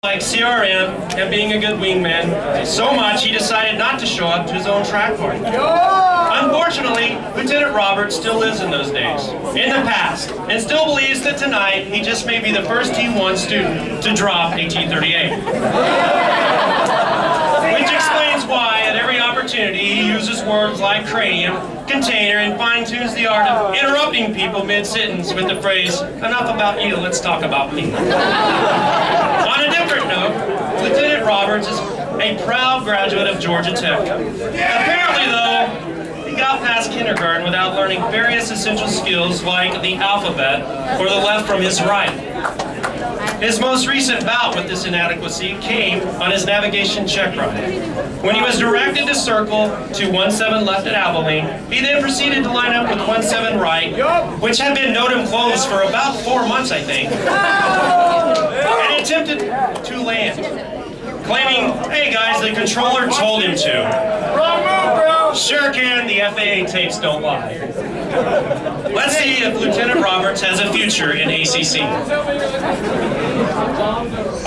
like CRM and being a good wingman so much he decided not to show up to his own track party. Unfortunately, Lieutenant Robert still lives in those days, in the past, and still believes that tonight he just may be the first T1 student to drop a T-38. Which explains why at every opportunity he uses words like cranium, container, and fine-tunes the art of interrupting people mid-sentence with the phrase, "Enough about you, let's talk about me." On a different note, Lieutenant Roberts is a proud graduate of Georgia Tech. Apparently, though, he got past kindergarten without learning various essential skills like the alphabet or the left from his right. His most recent bout with this inadequacy came on his navigation check ride. When he was directed to circle to 17 left at Abilene, he then proceeded to line up with 17 right, which had been NOTAM closed for about 4 months, I think, and attempted to land, claiming, "Hey guys, the controller told him to." Wrong move, bro! Sure can, the FAA tapes don't lie. Let's see if Lieutenant Roberts has a future in ACC.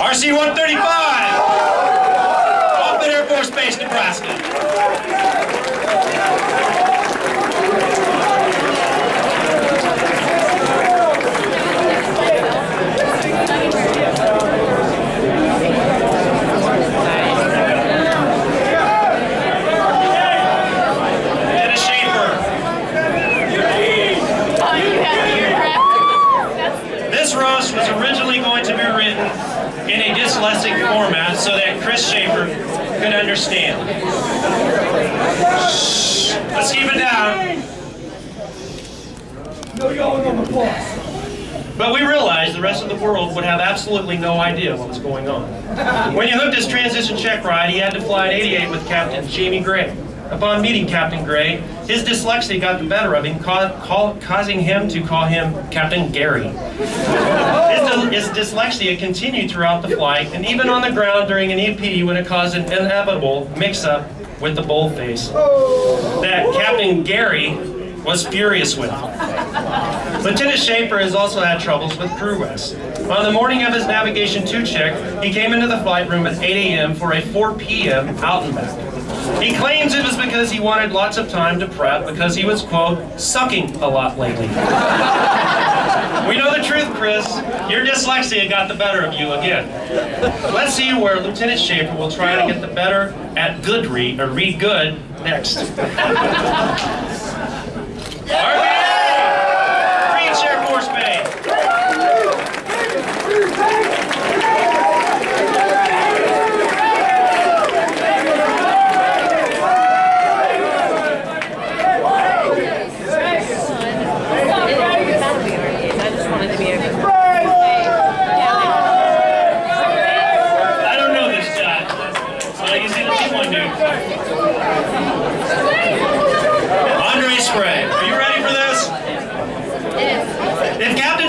RC-135! Off at Air Force Base, Nebraska. Was originally going to be written in a dyslexic format so that Chris Schaefer could understand. Shh. Let's keep it down. No yelling on the bus. But we realized the rest of the world would have absolutely no idea what was going on. When he hooked his transition check ride, he had to fly at 88 with Captain Jamie Gray. Upon meeting Captain Gray, his dyslexia got the better of him, causing him to call him Captain Gary. His dyslexia continued throughout the flight, and even on the ground during an EP when it caused an inevitable mix-up with the boldface that Captain Gary was furious with. Lieutenant Schaefer has also had troubles with crew rest. On the morning of his Navigation 2 check, he came into the flight room at 8 a.m. for a 4 p.m. out and back. He claims it was because he wanted lots of time to prep because he was, quote, sucking a lot lately. We know the truth, Chris. Your dyslexia got the better of you again. Let's see where Lieutenant Schaefer will try to get the better at good read, or read good, next. RBA! Reach Air Force Base.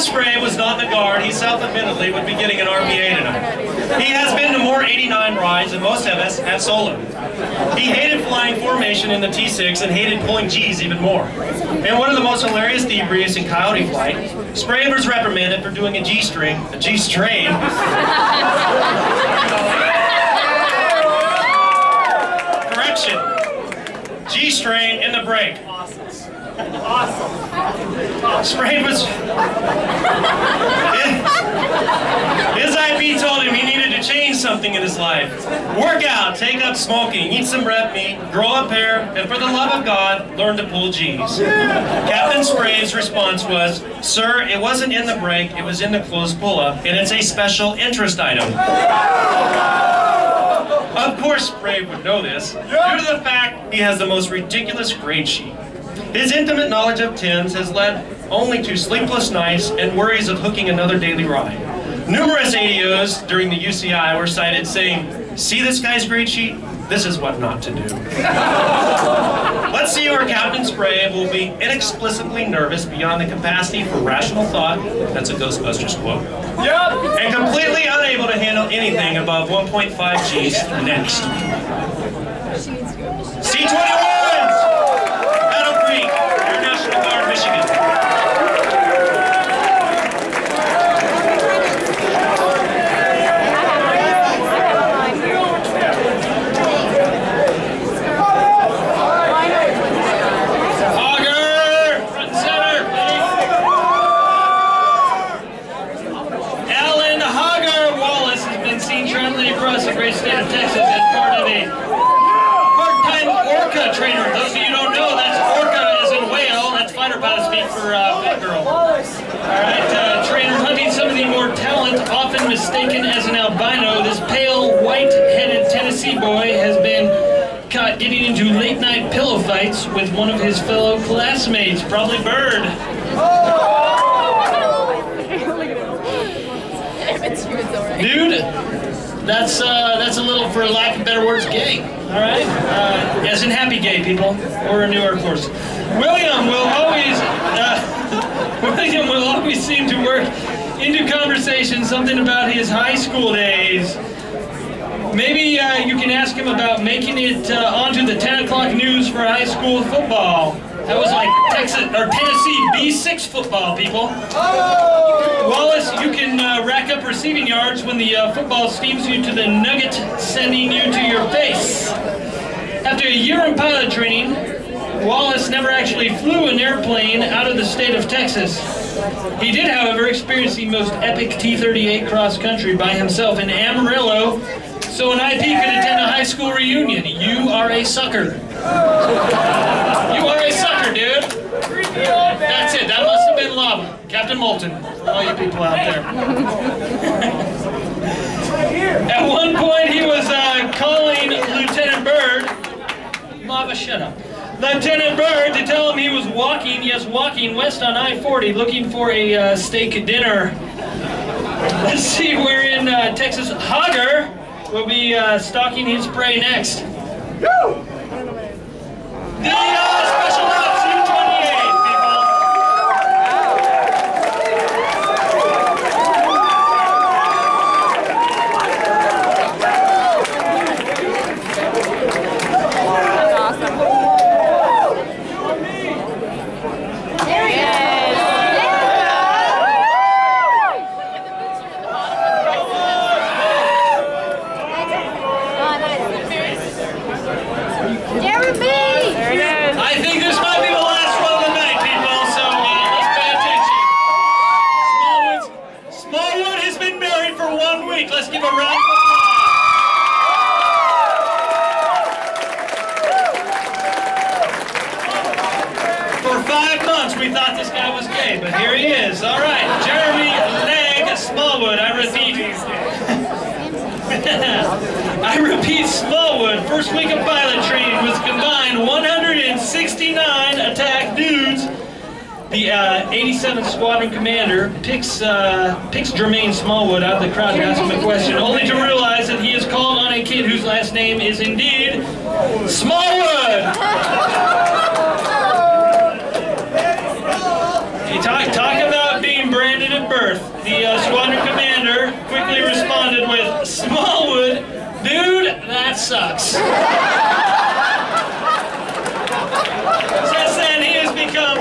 Spray was not the guard, he self-admittedly would be getting an RPA tonight. He has been to more 89 rides than most of us have solo. He hated flying formation in the T6 and hated pulling G's even more. In one of the most hilarious debriefs in Coyote flight, Spray was reprimanded for doing a G-strain. Correction. G-strain in the brake. Awesome. Spray was... His IP told him he needed to change something in his life. Work out, take up smoking, eat some red meat, grow up hair, and for the love of God, learn to pull G's. Captain Spray's response was, "Sir, it wasn't in the brake, it was in the closed pull-up, and it's a special interest item." Of course, Spray would know this, due to the fact he has the most ridiculous grade sheet. His intimate knowledge of Tim's has led only to sleepless nights and worries of hooking another daily ride. Numerous ADOs during the UCI were cited saying, "See this guy's grade sheet? This is what not to do." Let's see where Captain Spray will be inexplicably nervous beyond the capacity for rational thought, that's a Ghostbusters quote, and completely unable to handle anything above 1.5 G's next. C-21s! Battle Creek, Air National Guard, Michigan. training, traveling across the great state of Texas as part of a part-time orca trainer. Those of you who don't know, that's orca as in whale. That's fighter pilot speak for big girl. Alright, trainer hunting some of the more talent, often mistaken as an albino. This pale, white-headed Tennessee boy has been caught getting into late-night pillow fights with one of his fellow classmates, probably Bird. Dude, that's a little, for lack of better words, gay. All right, as in happy gay people, or a newer course. William will always seem to work into conversation something about his high school days. Maybe you can ask him about making it onto the 10 o'clock news for high school football. That was like Texas or Tennessee B6 football, people. Wallace, you can rack up receiving yards when the football steams you to the nugget, sending you to your face. After a year in pilot training, Wallace never actually flew an airplane out of the state of Texas. He did, however, experience the most epic T-38 cross-country by himself in Amarillo, so an IP could attend a high school reunion. You are a sucker. You are a sucker, dude. That's it. That must have been lava. Captain Moulton. All you people out there. At one point, he was calling Lieutenant Bird. Lava, shut up. Lieutenant Bird to tell him he was walking, yes, walking west on I-40, looking for a steak dinner. Let's see where in Texas Hogger will be stalking his prey next. Woo! The Special Ops U-28, people. That's awesome. There he is. I think this might be the last one of the night, people, so let's pay attention. Smallwood has been married for 1 week. Let's give a round of applause. For 5 months, we thought this guy was gay, but here he is. All right, Jeremy Leg Smallwood, I repeat. I repeat, Smallwood, first week of pilot training with combined 169 attack dudes. The 87th Squadron Commander picks Jermaine Smallwood out of the crowd to ask him a question, only to realize that he is called on a kid whose last name is indeed Smallwood. Talk about being branded at birth. The Squadron Commander quickly responded with, Smallwood, dude, that sucks. Since then, he has become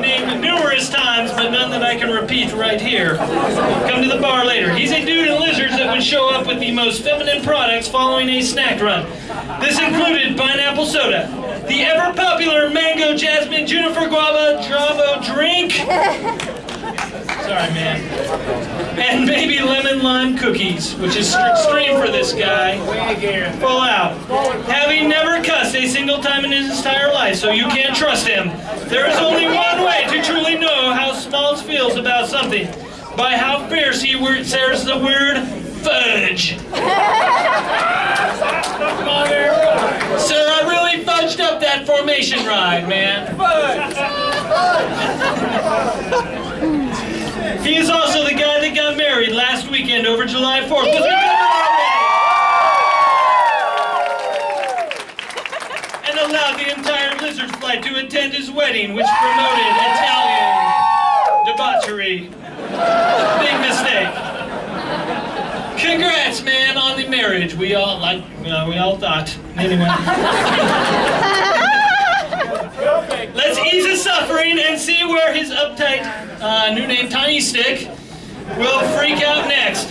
named numerous times, but none that I can repeat right here. Come to the bar later. He's a dude in lizards that would show up with the most feminine products following a snack run. This included pineapple soda, the ever-popular mango, jasmine, juniper, guava, Dravo drink. Sorry, man. And maybe lemon lime cookies, which is extreme for this guy. Full out. Having never cussed a single time in his entire life, so you can't trust him. There is only one way to truly know how Smalls feels about something. By how fierce he says the word fudge. Sir, I really fudged up that formation ride, man. He is also the guy that got married last weekend over July 4th. And allowed the entire Lizard flight to attend his wedding, which promoted Italian debauchery. Big mistake. Congrats, man, on the marriage. We all thought. Anyway. Let's ease his suffering and see where his uptight new name Tiny Stick will freak out next.